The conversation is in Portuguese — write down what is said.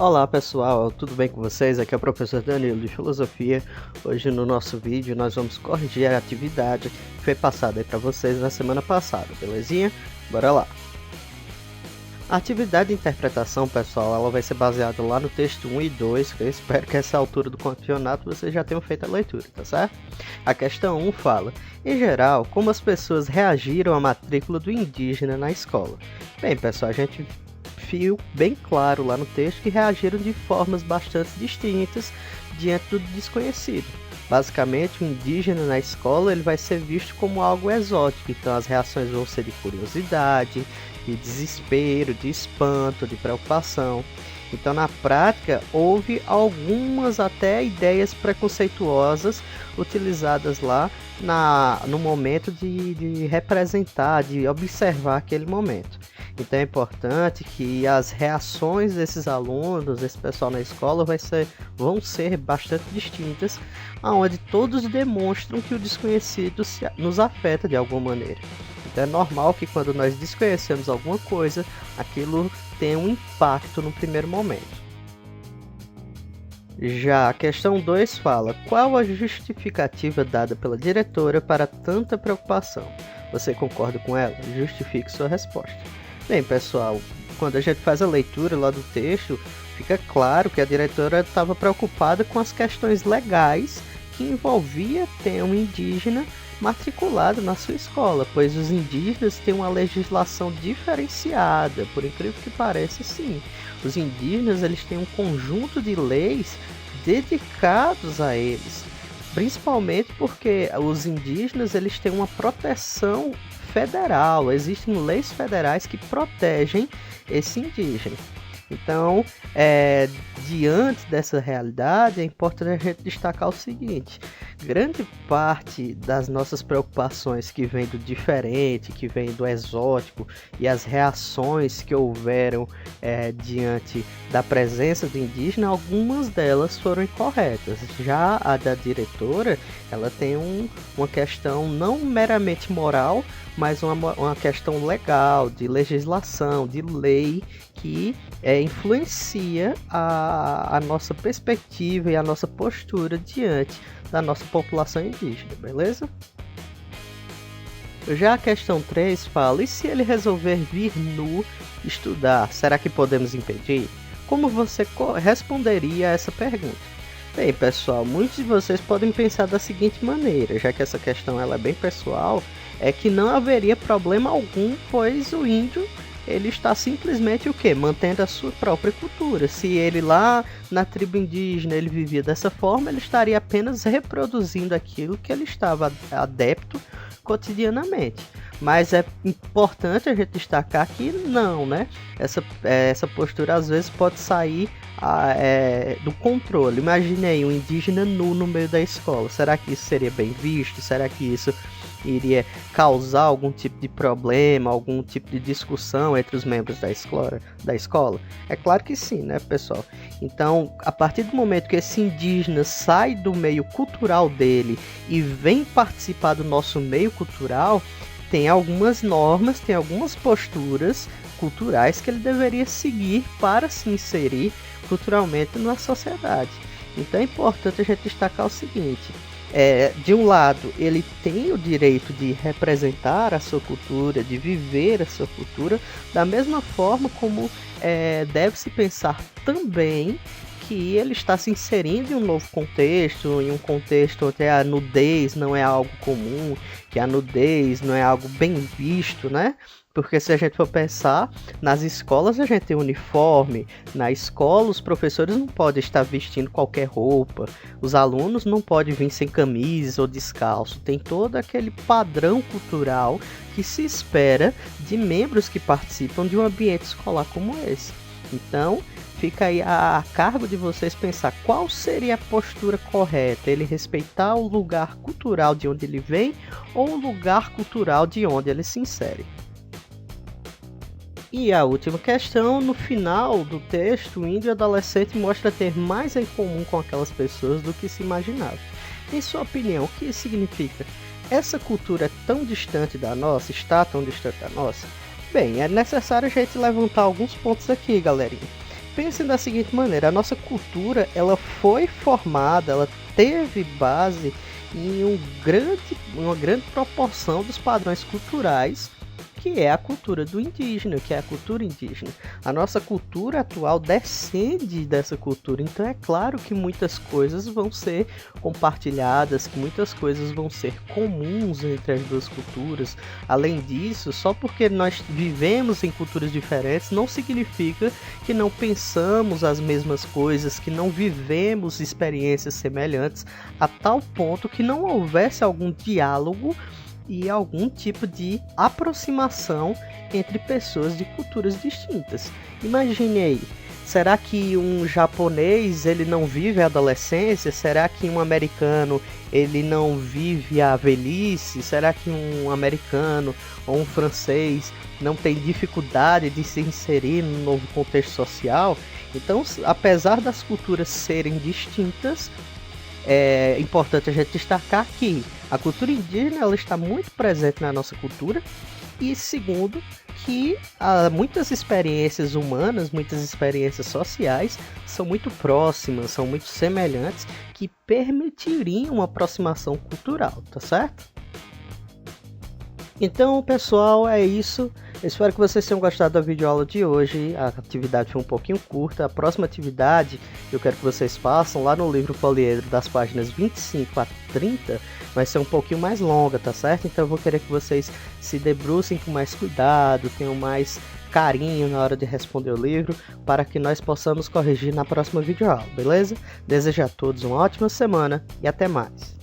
Olá pessoal, tudo bem com vocês? Aqui é o professor Danilo de Filosofia. Hoje no nosso vídeo nós vamos corrigir a atividade que foi passada aí para vocês na semana passada, belezinha? Bora lá! A atividade de interpretação, pessoal, ela vai ser baseada lá no texto 1 e 2, que eu espero que essa altura do campeonato vocês já tenham feito a leitura, tá certo? A questão 1 fala, em geral, como as pessoas reagiram à matrícula do indígena na escola? Bem, pessoal, a gente viu bem claro lá no texto que reagiram de formas bastante distintas diante do desconhecido. Basicamente, o indígena na escola ele vai ser visto como algo exótico, então as reações vão ser de curiosidade, de desespero, de espanto, de preocupação. Então, na prática, houve algumas até ideias preconceituosas utilizadas lá no momento de representar, de observar aquele momento. Então é importante que as reações desses alunos, desse pessoal na escola, vão ser bastante distintas, onde todos demonstram que o desconhecido nos afeta de alguma maneira. Então é normal que quando nós desconhecemos alguma coisa, aquilo tenha um impacto no primeiro momento. Já a questão 2 fala, qual a justificativa dada pela diretora para tanta preocupação? Você concorda com ela? Justifique sua resposta. Bem, pessoal, quando a gente faz a leitura lá do texto, fica claro que a diretora estava preocupada com as questões legais que envolvia ter um indígena matriculado na sua escola, pois os indígenas têm uma legislação diferenciada, por incrível que pareça, sim. Os indígenas eles têm um conjunto de leis dedicados a eles, principalmente porque os indígenas eles têm uma proteção federal, existem leis federais que protegem esse indígena. Então, diante dessa realidade, é importante a gente destacar o seguinte, grande parte das nossas preocupações que vem do diferente, que vem do exótico e as reações que houveram diante da presença do indígena, algumas delas foram incorretas. Já a da diretora, ela tem uma questão não meramente moral, mas uma questão legal, de legislação, de lei, que influencia a nossa perspectiva e a nossa postura diante da nossa população indígena, beleza? Já a questão 3 fala, e se ele resolver vir nu estudar, será que podemos impedir? Como você responderia a essa pergunta? Bem, pessoal, muitos de vocês podem pensar da seguinte maneira, já que essa questão ela é bem pessoal, é que não haveria problema algum, pois o índio ele está simplesmente o quê? Mantendo a sua própria cultura. Se ele lá na tribo indígena ele vivia dessa forma, ele estaria apenas reproduzindo aquilo que ele estava adepto cotidianamente. Mas é importante a gente destacar que não, né? Essa postura às vezes pode sair do controle. Imagine aí um indígena nu no meio da escola. Será que isso seria bem visto? Será que isso iria causar algum tipo de problema, algum tipo de discussão entre os membros da escola? É claro que sim, né, pessoal? Então, a partir do momento que esse indígena sai do meio cultural dele e vem participar do nosso meio cultural, tem algumas normas, tem algumas posturas culturais que ele deveria seguir para se inserir culturalmente na sociedade. Então é importante a gente destacar o seguinte, de um lado ele tem o direito de representar a sua cultura, de viver a sua cultura, da mesma forma como deve-se pensar também que ele está se inserindo em um novo contexto, em um contexto onde a nudez não é algo comum, que a nudez não é algo bem visto, né? Porque se a gente for pensar, nas escolas a gente tem uniforme, na escola os professores não podem estar vestindo qualquer roupa, os alunos não podem vir sem camisa ou descalço, tem todo aquele padrão cultural que se espera de membros que participam de um ambiente escolar como esse. Então, fica aí a cargo de vocês pensar qual seria a postura correta, ele respeitar o lugar cultural de onde ele vem ou o lugar cultural de onde ele se insere. E a última questão, no final do texto, o índio adolescente mostra ter mais em comum com aquelas pessoas do que se imaginava. Em sua opinião, o que isso significa? Essa cultura é tão distante da nossa, está tão distante da nossa? Bem, é necessário a gente levantar alguns pontos aqui, galerinha. Pensem da seguinte maneira: a nossa cultura, ela foi formada, ela teve base em uma grande proporção dos padrões culturais, que é a cultura do indígena, que é a cultura indígena. A nossa cultura atual descende dessa cultura, então é claro que muitas coisas vão ser compartilhadas, que muitas coisas vão ser comuns entre as duas culturas. Além disso, só porque nós vivemos em culturas diferentes, não significa que não pensamos as mesmas coisas, que não vivemos experiências semelhantes, a tal ponto que não houvesse algum diálogo e algum tipo de aproximação entre pessoas de culturas distintas. Imagine aí, será que um japonês ele não vive a adolescência? Será que um americano ele não vive a velhice? Será que um americano ou um francês não tem dificuldade de se inserir no novo contexto social? Então, apesar das culturas serem distintas, é importante a gente destacar que a cultura indígena ela está muito presente na nossa cultura, e segundo, que muitas experiências humanas, muitas experiências sociais são muito próximas, são muito semelhantes, que permitiriam uma aproximação cultural, tá certo? Então, pessoal, é isso. Eu espero que vocês tenham gostado da videoaula de hoje. A atividade foi um pouquinho curta. A próxima atividade eu quero que vocês façam lá no livro Poliedro, das páginas 25 a 30, vai ser um pouquinho mais longa, tá certo? Então eu vou querer que vocês se debrucem com mais cuidado, tenham mais carinho na hora de responder o livro, para que nós possamos corrigir na próxima videoaula, beleza? Desejo a todos uma ótima semana e até mais!